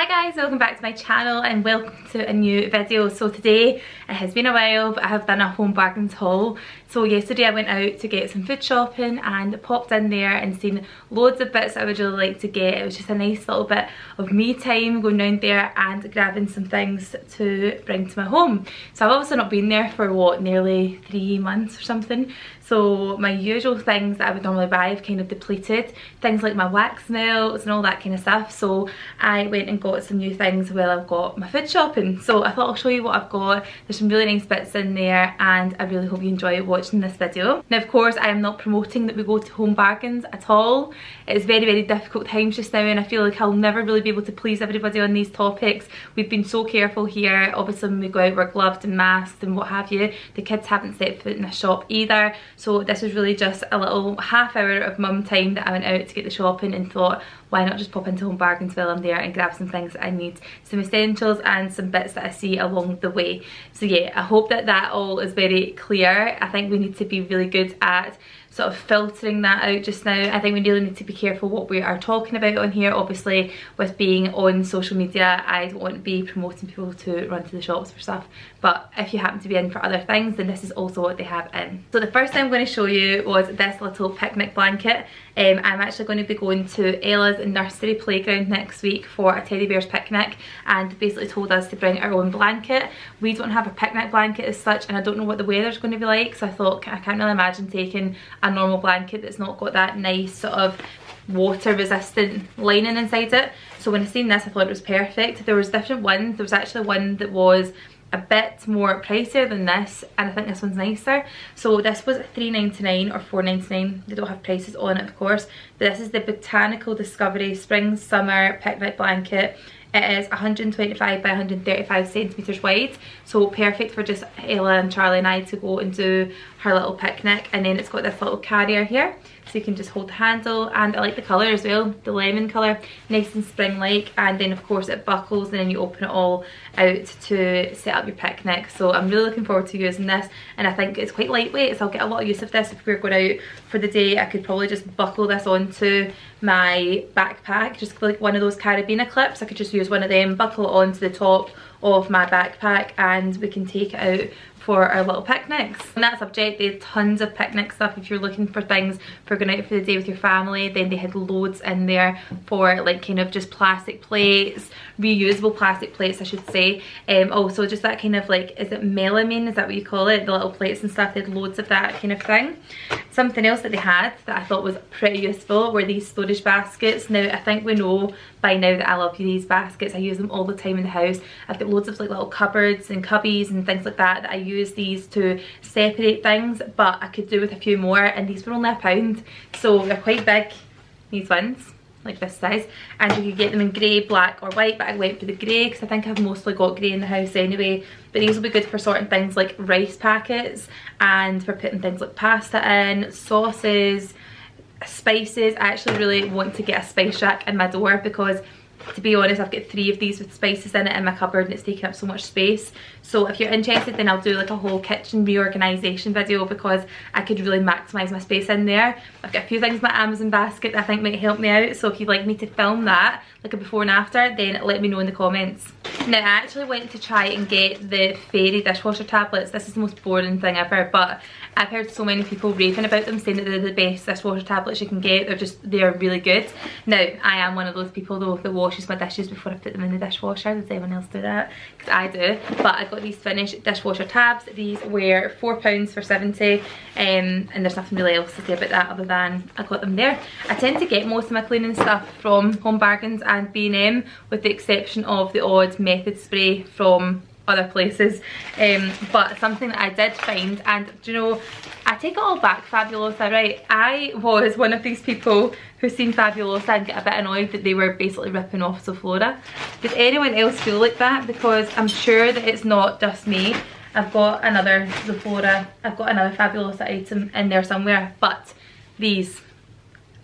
Hi guys, welcome back to my channel and welcome to a new video. So today, it has been a while, but I have done a home bargains haul. So yesterday I went out to get some food shopping and popped in there and seen loads of bits I would really like to get. It was just a nice little bit of me time going round there and grabbing some things to bring to my home. So I've obviously not been there for what, nearly 3 months or something. So my usual things that I would normally buy have kind of depleted. Things like my wax melts and all that kind of stuff. So I went and got some new things while I've got my food shopping. So I thought I'll show you what I've got. There's some really nice bits in there and I really hope you enjoy watching this video. Now of course I am not promoting that we go to home bargains at all. It's very difficult times just now and I feel like I'll never really be able to please everybody on these topics. We've been so careful here. Obviously when we go out we're gloved and masked and what have you. The kids haven't set foot in a shop either. So this was really just a little half hour of mum time that I went out to get the shopping and thought, why not just pop into home bargains while I'm there and grab some things that I need, some essentials and some bits that I see along the way. So yeah, I hope that that all is very clear. I think we need to be really good at sort of filtering that out just now. I think we really need to be careful what we are talking about on here. Obviously with being on social media, I don't want to be promoting people to run to the shops for stuff, but if you happen to be in for other things, then this is also what they have in. So the first thing I'm going to show you was this little picnic blanket. I'm actually going to be going to Ella's nursery playground next week for a teddy bear's picnic and basically told us to bring our own blanket. We don't have a picnic blanket as such and I don't know what the weather's going to be like, so I thought I can't really imagine taking a normal blanket that's not got that nice sort of water resistant lining inside it. So when I seen this I thought it was perfect. There was different ones. There was actually one that was a bit more pricier than this and I think this one's nicer. So this was $3.99 or $4.99. They don't have prices on it of course, but this is the Botanical Discovery Spring Summer Picnic Blanket. It is 125 by 135 centimetres wide, so perfect for just Ella and Charlie and I to go and do her little picnic. And then it's got this little carrier here, so you can just hold the handle, and I like the colour as well, the lemon colour, nice and spring-like. And then of course it buckles and then you open it all out to set up your picnic. So I'm really looking forward to using this, and I think it's quite lightweight, so I'll get a lot of use of this. If we're going out for the day, I could probably just buckle this onto my backpack, just like one of those carabiner clips. I could just use one of them, buckle it onto the top of my backpack, and we can take it out for our little picnics. On that subject, they had tons of picnic stuff. If you're looking for things for going out for the day with your family, then they had loads in there for like kind of just plastic plates, reusable plastic plates I should say. Also just that kind of like, is it melamine, is that what you call it? The little plates and stuff, they had loads of that kind of thing. Something else that they had that I thought was pretty useful were these storage baskets. Now I think we know by now that I love these baskets. I use them all the time in the house. I've got loads of like little cupboards and cubbies and things like that I use these to separate things, but I could do with a few more, and these were only £1, so they're quite big, these ones, like this size, and you could get them in grey, black or white, but I went for the grey because I think I've mostly got grey in the house anyway. But these will be good for sorting things like rice packets and for putting things like pasta in, sauces, spices. I actually really want to get a spice rack in my door because, to be honest, I've got 3 of these with spices in it in my cupboard and it's taking up so much space. So if you're interested, then I'll do like a whole kitchen reorganisation video because I could really maximise my space in there. I've got a few things in my Amazon basket that I think might help me out, so if you'd like me to film that, like a before and after, then let me know in the comments. Now I actually went to try and get the fairy dishwasher tablets. This is the most boring thing ever, but I've heard so many people raving about them, saying that they're the best dishwasher tablets you can get. They're really good. Now I am one of those people though that washes my dishes before I put them in the dishwasher. Does anyone else do that? Because I do. But I got these finished dishwasher tabs. These were £4 for 70, and there's nothing really else to say about that other than I got them there. I tend to get most of my cleaning stuff from Home Bargains and B&M, with the exception of the odd Method spray from other places. But something that I did find, and do you know, I take it all back, Fabulosa, right? I was one of these people who seen Fabulosa and get a bit annoyed that they were basically ripping off Sephora. Does anyone else feel like that? Because I'm sure that it's not just me. I've got another Sephora, I've got another Fabulosa item in there somewhere, but these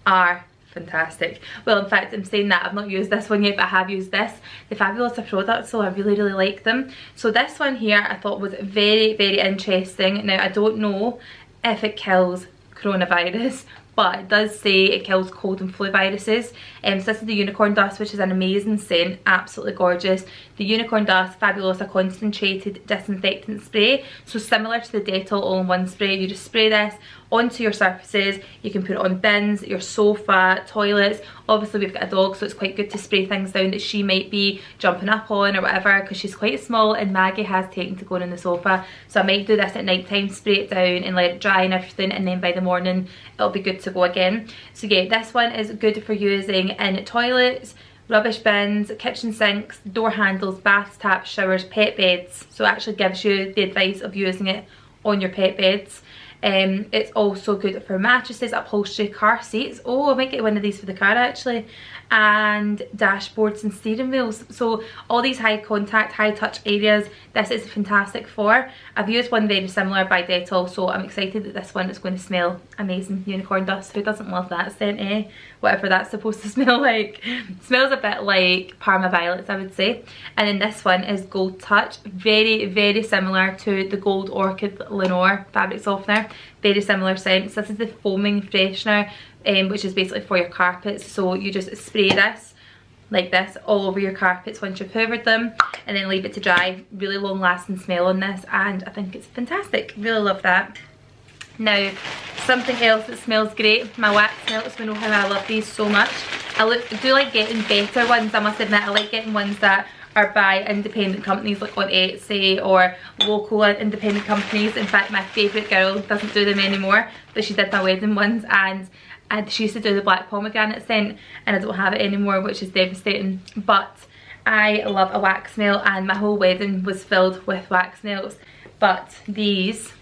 are fantastic. Well, in fact, I'm saying that I've not used this one yet, but I have used this, the Fabulosa product, so I really like them. So this one here I thought was very interesting. Now I don't know if it kills coronavirus, but it does say it kills cold and flu viruses. So this is the Unicorn Dust, which is an amazing scent, absolutely gorgeous. The Unicorn Dust Fabulosa Concentrated Disinfectant Spray. So similar to the Dettol all-in-one spray, you just spray this onto your surfaces. You can put it on bins, your sofa, toilets. Obviously we've got a dog, so it's quite good to spray things down that she might be jumping up on or whatever, because she's quite small and Maggie has taken to going on the sofa. So I might do this at night time, spray it down and let it dry and everything, and then by the morning it'll be good to go again. So yeah, this one is good for using in toilets, rubbish bins, kitchen sinks, door handles, baths, taps, showers, pet beds. So it actually gives you the advice of using it on your pet beds. It's also good for mattresses, upholstery, car seats. Oh, I might get one of these for the car actually. And dashboards and steering wheels. So all these high contact, high touch areas, this is fantastic for. I've used one very similar by Dettol, so I'm excited that this one is going to smell amazing. Unicorn Dust, who doesn't love that scent, eh? Whatever that's supposed to smell like. It smells a bit like Parma Violets, I would say. And then this one is Gold Touch, very, very similar to the Gold Orchid Lenore fabric softener. Very similar scent. So this is the foaming freshener, which is basically for your carpets. So you just spray this like this all over your carpets once you've hoovered them, and then leave it to dry. Really long lasting smell on this, and I think it's fantastic. Really love that. Now, something else that smells great, my wax melts. We know how I love these so much. I do like getting better ones, I must admit. I like getting ones that are by independent companies, like on Etsy, or local independent companies. In fact, my favourite girl doesn't do them anymore, but she did my wedding ones, and she used to do the black pomegranate scent, and I don't have it anymore, which is devastating. But I love a wax melt, and my whole wedding was filled with wax melts. But these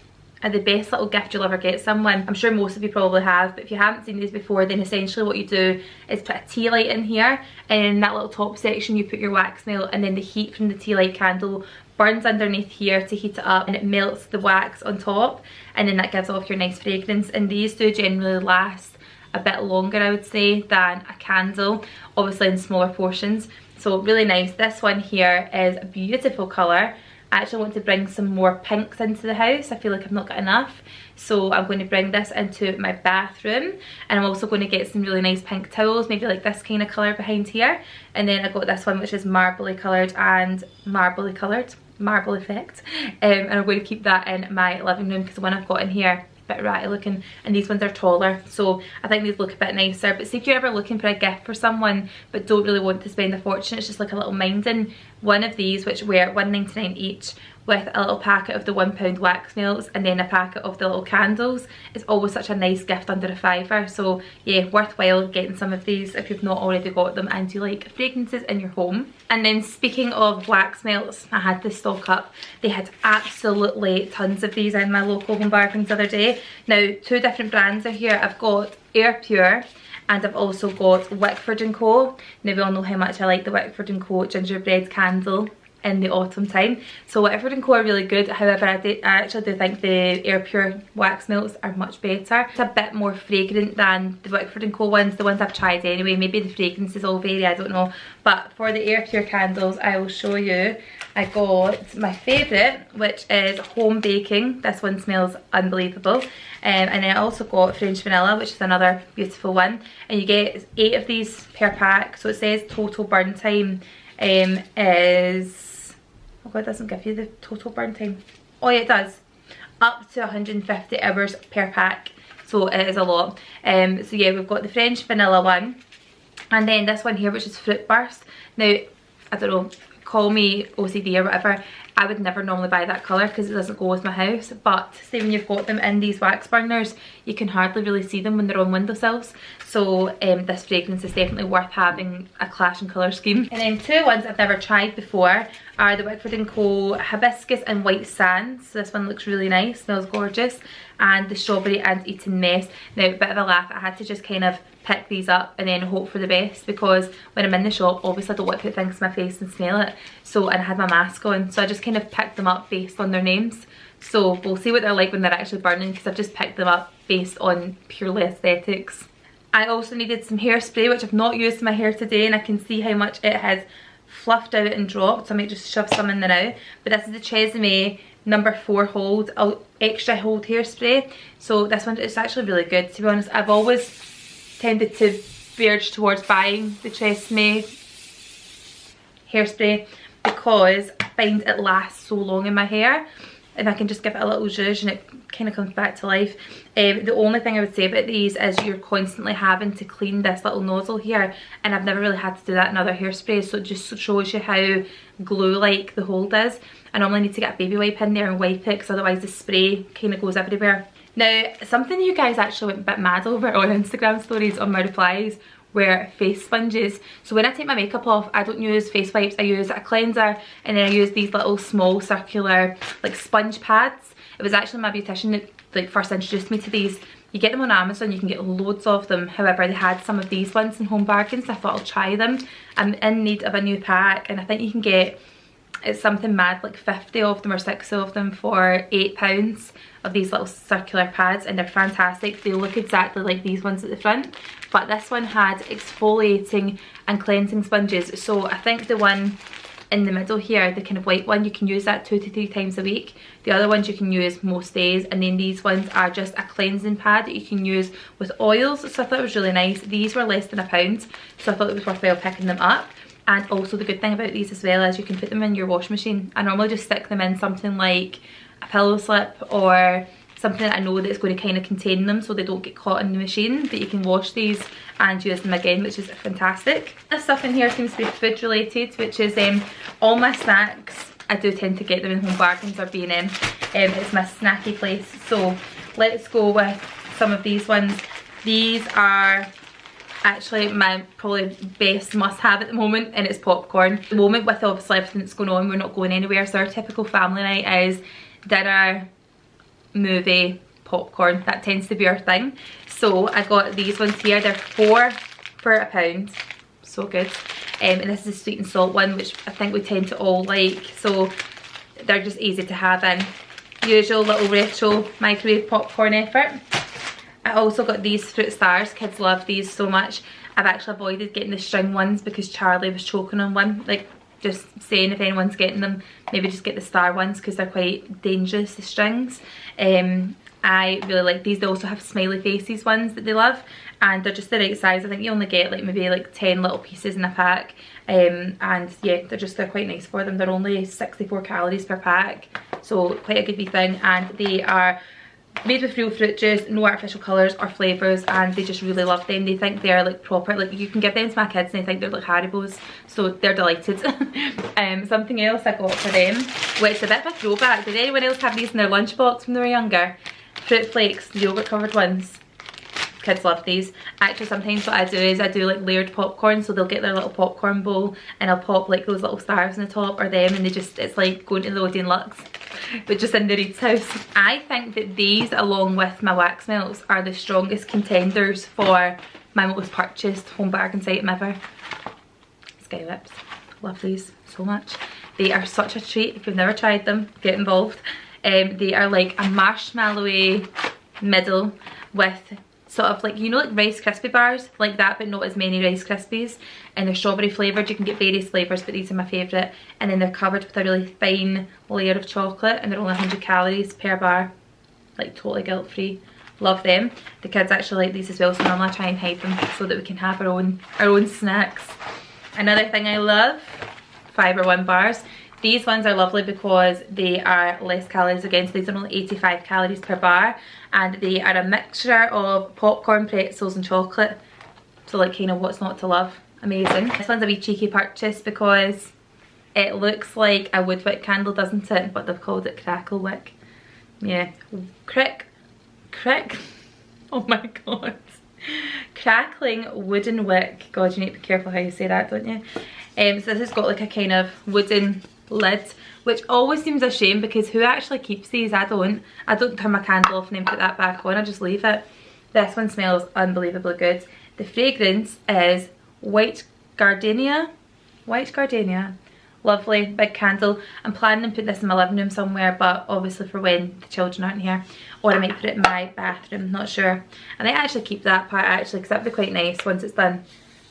are the best little gift you'll ever get someone. I'm sure most of you probably have, but if you haven't seen these before, then essentially what you do is put a tea light in here, and in that little top section you put your wax melt, and then the heat from the tea light candle burns underneath here to heat it up, and it melts the wax on top, and then that gives off your nice fragrance. And these do generally last a bit longer, I would say, than a candle, obviously in smaller portions. So really nice. This one here is a beautiful colour. I actually want to bring some more pinks into the house. I feel like I've not got enough, so I'm going to bring this into my bathroom, and I'm also going to get some really nice pink towels, maybe like this kind of colour behind here. And then I got this one which is marbly coloured and marble effect, and I'm going to keep that in my living room, because the one I've got in here bit ratty looking, and these ones are taller, so I think these look a bit nicer. But see, if you're ever looking for a gift for someone but don't really want to spend a fortune, it's just like a little minding. One of these, which were £1.99 each, with a little packet of the £1 wax melts and then a packet of the little candles, is always such a nice gift under a £5. So yeah, worthwhile getting some of these if you've not already got them and you like fragrances in your home. And then speaking of wax melts, I had to stock up. They had absolutely tons of these in my local Home Bargains the other day. Now, two different brands are here. I've got Air Pure, and I've also got Wickford & Co. Now we all know how much I like the Wickford & Co. gingerbread candle in the autumn time. So Wickford & Co are really good. However, I actually do think the Air Pure wax melts are much better. It's a bit more fragrant than the Wickford & Co ones, the ones I've tried anyway. Maybe the fragrances all vary, I don't know. But for the Air Pure candles, I will show you. I got my favourite, which is Home Baking. This one smells unbelievable. And then I also got French Vanilla, which is another beautiful one. And you get 8 of these per pack. So it says total burn time is... Oh god, it doesn't give you the total burn time. Oh yeah, it does. Up to 150 hours per pack. So it is a lot. So yeah, we've got the French Vanilla one. And then this one here, which is Fruit Burst. Now, I don't know, call me OCD or whatever, I would never normally buy that colour because it doesn't go with my house. But say when you've got them in these wax burners, you can hardly really see them when they're on windowsills. So this fragrance is definitely worth having a clash in colour scheme. And then two ones I've never tried before are the Wickford & Co Hibiscus and White Sand. So this one looks really nice, smells gorgeous. And the Strawberry and Eton Mess. Now, a bit of a laugh, I had to just kind of pick these up and then hope for the best, because when I'm in the shop, obviously I don't want to put things in my face and smell it. So, and I had my mask on, so I just kind of picked them up based on their names. So we'll see what they're like when they're actually burning, because I've just picked them up based on purely aesthetics. I also needed some hairspray, which I've not used in my hair today, and I can see how much it has fluffed out and dropped, so I might just shove some in there now. But this is the Tresemme number 4 hold, extra hold hairspray. So this one is actually really good, to be honest. I've always tended to urge towards buying the Tresemme hairspray because I find it lasts so long in my hair. And I can just give it a little zhuzh and it kind of comes back to life. The only thing I would say about these is you're constantly having to clean this little nozzle here, and I've never really had to do that in other hairsprays, so it just shows you how glue-like the hold is. I normally need to get a baby wipe in there and wipe it because otherwise the spray kind of goes everywhere. Now, something you guys actually went a bit mad over on Instagram stories on my replies were face sponges. So when I take my makeup off, I don't use face wipes, I use a cleanser, and then I use these little small circular like sponge pads. It was actually my beautician that like first introduced me to these. You get them on Amazon, you can get loads of them. However, they had some of these ones in Home Bargains, so I thought I'll try them. I'm in need of a new pack, and I think you can get, it's something mad, like 50 of them or 60 of them for £8 of these little circular pads, and they're fantastic. They look exactly like these ones at the front, but this one had exfoliating and cleansing sponges. So I think the one in the middle here, the kind of white one, you can use that 2 to 3 times a week. The other ones you can use most days, and then these ones are just a cleansing pad that you can use with oils. So I thought it was really nice. These were less than £1, so I thought it was worthwhile picking them up. And also the good thing about these as well is you can put them in your washing machine. I normally just stick them in something like a pillow slip or something that I know that's going to kind of contain them so they don't get caught in the machine, but you can wash these and use them again, which is fantastic. This stuff in here seems to be food related, which is all my snacks. I do tend to get them in Home Bargains or B&M. It's my snacky place. So let's go with some of these ones. These are actually my probably best must have at the moment, and it's popcorn. At the moment, with obviously everything that's going on, we're not going anywhere, so our typical family night is dinner, movie, popcorn. That tends to be our thing. So I got these ones here. They're 4 for £1. So good. And this is a sweet and salt one, which I think we tend to all like, so they're just easy to have in. Usual little retro microwave popcorn effort. I also got these Fruit Stars. Kids love these so much. I've actually avoided getting the string ones because Charlie was choking on one. Like, just saying if anyone's getting them, maybe just get the star ones because they're quite dangerous, the strings. I really like these. They also have smiley faces ones that they love, and they're just the right size. I think you only get like maybe like 10 little pieces in a pack, and yeah, they're quite nice for them. They're only 64 calories per pack, so quite a good wee thing. And they are made with real fruit juice, no artificial colours or flavours, and they just really love them. They think they're like proper, like you can give them to my kids and they think they're like Haribos, so they're delighted. Something else I got for them, which is a bit of a throwback. Did anyone else have these in their lunchbox when they were younger? Fruit Flakes, the yogurt covered ones. Kids love these. Actually, sometimes what I do is I do like layered popcorn, so they'll get their little popcorn bowl and I'll pop like those little stars on the top or them, and they just, it's like going to the Odeon Lux, but just in the Reid's house. I think that these, along with my wax melts, are the strongest contenders for my most purchased Home Bargains item ever. Sky Whips. Love these so much. They are such a treat. If you've never tried them, get involved. They are like a marshmallowy middle with sort of like, you know, like Rice Krispie bars, like that, but not as many Rice Krispies. And they're strawberry flavoured. You can get various flavours, but these are my favourite. And then they're covered with a really fine layer of chocolate, and they're only 100 calories per bar. Like totally guilt free. Love them. The kids actually like these as well, so normally I try and hide them so that we can have our own snacks. Another thing I love, Fibre One bars. These ones are lovely because they are less calories again, so these are only 85 calories per bar, and they are a mixture of popcorn, pretzels and chocolate. So like kind of what's not to love. Amazing. This one's a wee cheeky purchase because it looks like a wood wick candle, doesn't it? But they've called it crackle wick. Yeah. Crick. Oh my god. Crackling wooden wick. God, you need to be careful how you say that, don't you? So this has got like a kind of wooden lid, which always seems a shame because who actually keeps these? I don't turn my candle off and then put that back on. I just leave it. This one smells unbelievably good. The fragrance is white gardenia. Lovely big candle. I'm planning on putting this in my living room somewhere, but obviously for when the children aren't here, or I might put it in my bathroom, not sure. And I actually keep that part actually because that'd be quite nice once it's done,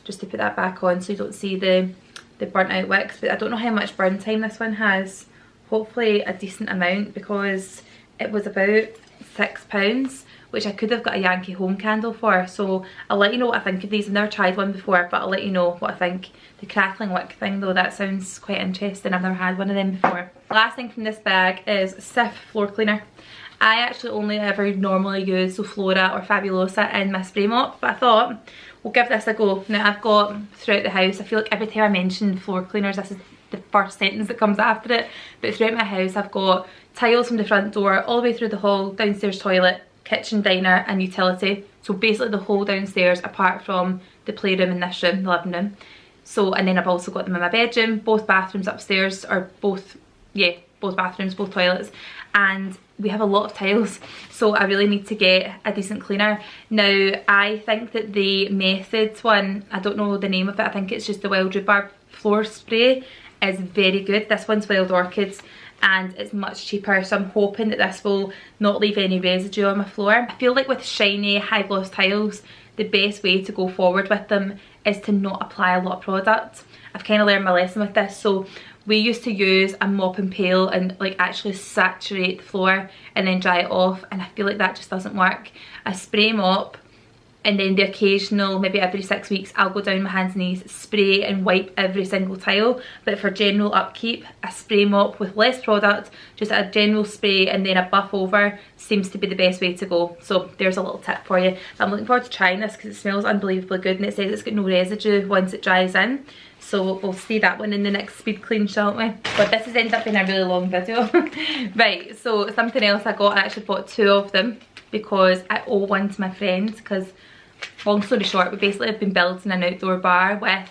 just to put that back on so you don't see the burnt out wicks. But I don't know how much burn time this one has. Hopefully a decent amount, because it was about £6, which I could have got a Yankee Home candle for. So I'll let you know what I think of these. I've never tried one before, but I'll let you know what I think. The crackling wick thing though, that sounds quite interesting. I've never had one of them before. Last thing from this bag is Sif floor cleaner. I actually only ever normally use Flora or Fabulosa in my spray mop, but I thought we'll give this a go. Now I've got throughout the house, I feel like every time I mention floor cleaners, this is the first sentence that comes after it, but throughout my house I've got tiles from the front door all the way through the hall, downstairs toilet, kitchen, diner and utility. So basically the whole downstairs apart from the playroom and this room, the living room. So, and then I've also got them in my bedroom, both bathrooms upstairs, or both bathrooms, both toilets, and we have a lot of tiles, so I really need to get a decent cleaner. Now I think that the Methods one, I don't know the name of it, I think it's just the Wild Rhubarb floor spray, is very good. This one's Wild Orchids and it's much cheaper, so I'm hoping that this will not leave any residue on my floor. I feel like with shiny high gloss tiles, the best way to go forward with them is to not apply a lot of product. I've kind of learned my lesson with this. So we used to use a mop and pail and like actually saturate the floor and then dry it off, and I feel like that just doesn't work. A spray mop, and then the occasional, maybe every 6 weeks, I'll go down my hands and knees, spray and wipe every single tile. But for general upkeep, a spray mop with less product, just a general spray and then a buff over seems to be the best way to go. So there's a little tip for you. I'm looking forward to trying this because it smells unbelievably good, and it says it's got no residue once it dries in. So we'll see that one in the next speed clean, shan't we? But this has ended up being a really long video. Right, so something else I got, I actually bought 2 of them because I owe one to my friend, because long story short, we basically have been building an outdoor bar with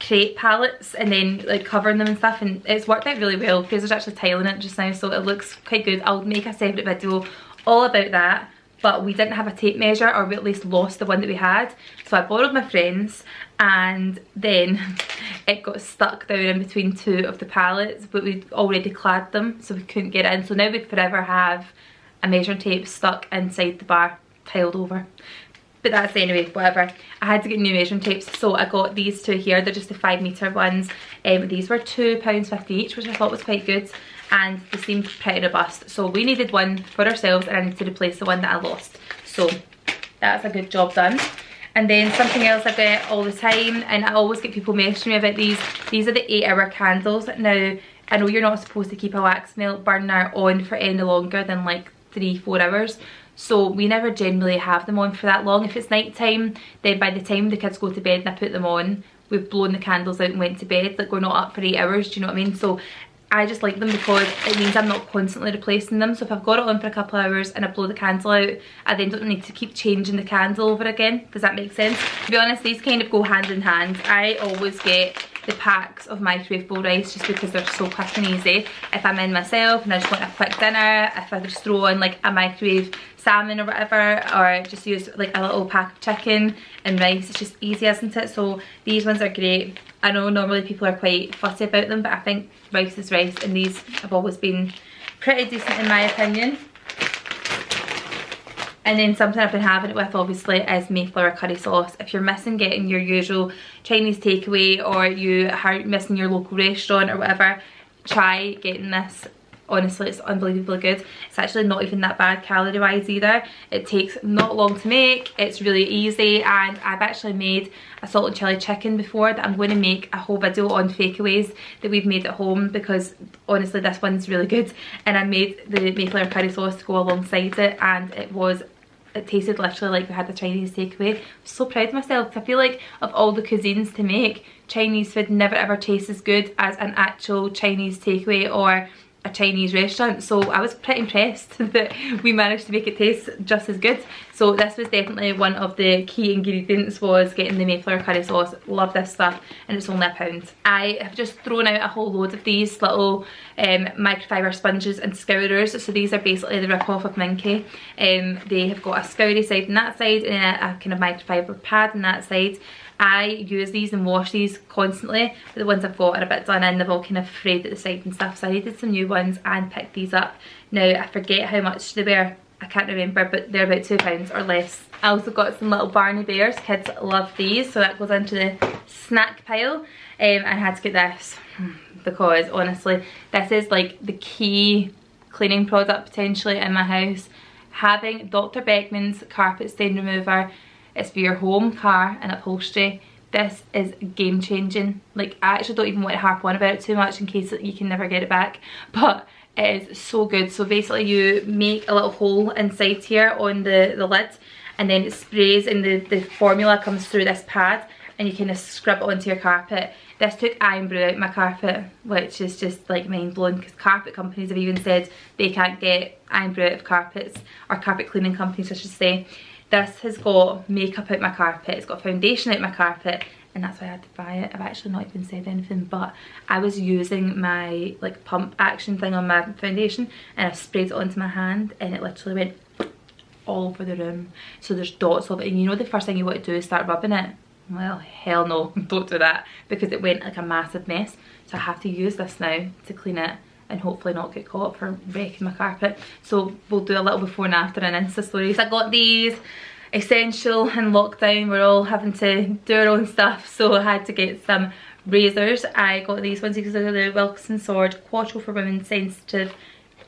crepe pallets and then like covering them and stuff, and it's worked out really well because there's actually tile in it just now, so it looks quite good. I'll make a separate video all about that, but we didn't have a tape measure, or we at least lost the one that we had, so I borrowed my friend's, and then it got stuck down in between 2 of the pallets, but we'd already clad them so we couldn't get in, so now we forever have a measuring tape stuck inside the bar, tiled over. But that's anyway, whatever. I had to get new measuring tapes, so I got these 2 here. They're just the 5 metre ones. These were £2.50 each, which I thought was quite good, and they seemed pretty robust. So we needed one for ourselves, and I needed to replace the one that I lost. So that's a good job done. And then something else I get all the time, and I always get people messaging me about these. These are the 8-hour candles. Now, I know you're not supposed to keep a wax melt burner on for any longer than like 3-4 hours. So we never generally have them on for that long. If it's night time, then by the time the kids go to bed and I put them on, we've blown the candles out and went to bed. Like, we're not up for 8 hours, do you know what I mean? So I just like them because it means I'm not constantly replacing them. So if I've got it on for a couple of hours and I blow the candle out, I then don't need to keep changing the candle over again. Does that make sense? To be honest, these kind of go hand in hand. I always get the packs of microwavable rice just because they're so quick and easy. If I'm in myself and I just want a quick dinner, if I just throw on like a microwave salmon or whatever, or just use like a little pack of chicken and rice, it's just easy, isn't it? So these ones are great. I know normally people are quite fussy about them, but I think rice is rice, and these have always been pretty decent in my opinion. And then something I've been having it with obviously is Mayflower curry sauce. If you're missing getting your usual Chinese takeaway, or you are missing your local restaurant or whatever, try getting this. Honestly, it's unbelievably good. It's actually not even that bad calorie wise either. It takes not long to make, it's really easy, and I've actually made a salt and chilli chicken before that I'm going to make a whole video on fakeaways that we've made at home, because honestly this one's really good. And I made the Mayflower curry sauce to go alongside it, and it tasted literally like we had a Chinese takeaway. I'm so proud of myself because I feel like of all the cuisines to make, Chinese food never ever tastes as good as an actual Chinese takeaway or a Chinese restaurant. So I was pretty impressed that we managed to make it taste just as good. So this was definitely one of the key ingredients, was getting the Mayflower curry sauce. Love this stuff, and it's only £1. I have just thrown out a whole load of these little microfiber sponges and scourers. So these are basically the rip-off of Minky. They have got a scoury side on that side and a kind of microfiber pad on that side. I use these and wash these constantly, but the ones I've got are a bit done in, they've all kind of frayed at the side and stuff, so I needed some new ones and picked these up. Now I forget how much they were, I can't remember, but they're about £2 or less. I also got some little Barney bears, kids love these, so that goes into the snack pile. And I had to get this because honestly this is like the key cleaning product potentially in my house. having Dr. Bergman's carpet stain remover, it's for your home, car and upholstery. This is game changing. Like, I actually don't even want to harp on about it too much in case you can never get it back, but it is so good. So basically you make a little hole inside here on the lid, and then it sprays and the formula comes through this pad, and you kind of scrub it onto your carpet. This took iron brew out my carpet, which is just like mind blowing, because carpet companies have even said they can't get iron brew out of carpets, or carpet cleaning companies I should say. This has got makeup out my carpet, it's got foundation out my carpet, and that's why I had to buy it. I've actually not even said anything, but I was using my like pump action thing on my foundation, and I sprayed it onto my hand, and it literally went all over the room. So there's dots of it, and you know the first thing you want to do is start rubbing it. Well, hell no, don't do that, because it went like a massive mess. So I have to use this now to clean it and hopefully not get caught for wrecking my carpet. So we'll do a little before and after in Insta stories. I got these essential in lockdown. We're all having to do our own stuff, so I had to get some razors. I got these ones because they're the Wilson Sword Quattro for Women Sensitive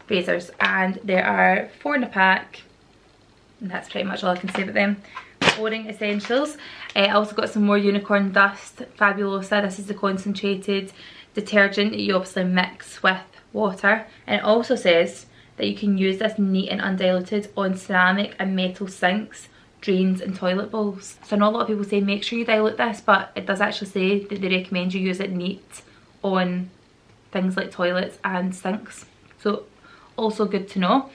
razors, and there are 4 in a pack, and that's pretty much all I can say about them. Boring essentials. I also got some more Unicorn Dust Fabulosa. This is the concentrated detergent that you obviously mix with water, and it also says that you can use this neat and undiluted on ceramic and metal sinks, drains and toilet bowls. So I know a lot of people say make sure you dilute this, but it does actually say that they recommend you use it neat on things like toilets and sinks, so also good to know.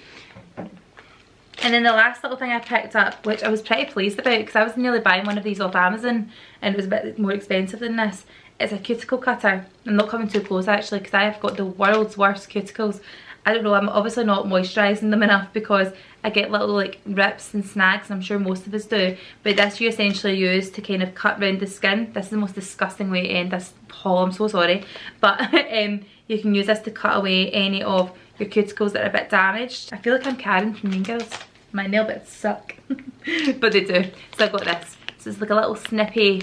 And then the last little thing I picked up, which I was pretty pleased about because I was nearly buying one of these off Amazon and it was a bit more expensive than this. It's a cuticle cutter. I'm not coming too close actually because I have got the world's worst cuticles. I don't know, I'm obviously not moisturising them enough because I get little like rips and snags, and I'm sure most of us do. But this you essentially use to kind of cut round the skin. This is the most disgusting way to end this haul, I'm so sorry. But you can use this to cut away any of your cuticles that are a bit damaged. I feel like I'm Karen from Mean Girls. My nail bits suck, but they do. So I got this. So it's like a little snippy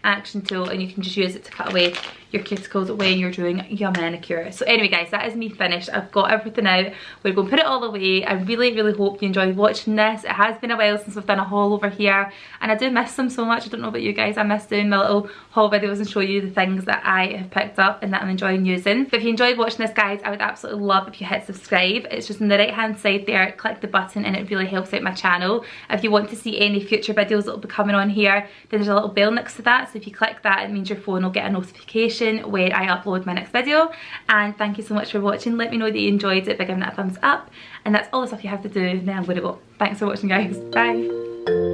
action tool, and you can just use it to cut away your cuticles when you're doing your manicure. So anyway guys, that is me finished. I've got everything out. We're going to put it all away. I really hope you enjoyed watching this. It has been a while since we've done a haul over here, and I do miss them so much. I don't know about you guys, I miss doing my little haul videos and show you the things that I have picked up and that I'm enjoying using. But if you enjoyed watching this guys, I would absolutely love if you hit subscribe. It's just on the right hand side there, click the button and it really helps out my channel. If you want to see any future videos that will be coming on here, then there's a little bell next to that, so if you click that it means your phone will get a notification when I upload my next video. And thank you so much for watching. Let me know that you enjoyed it by giving that a thumbs up, and that's all the stuff you have to do. Now I'm going to go. Thanks for watching guys, bye.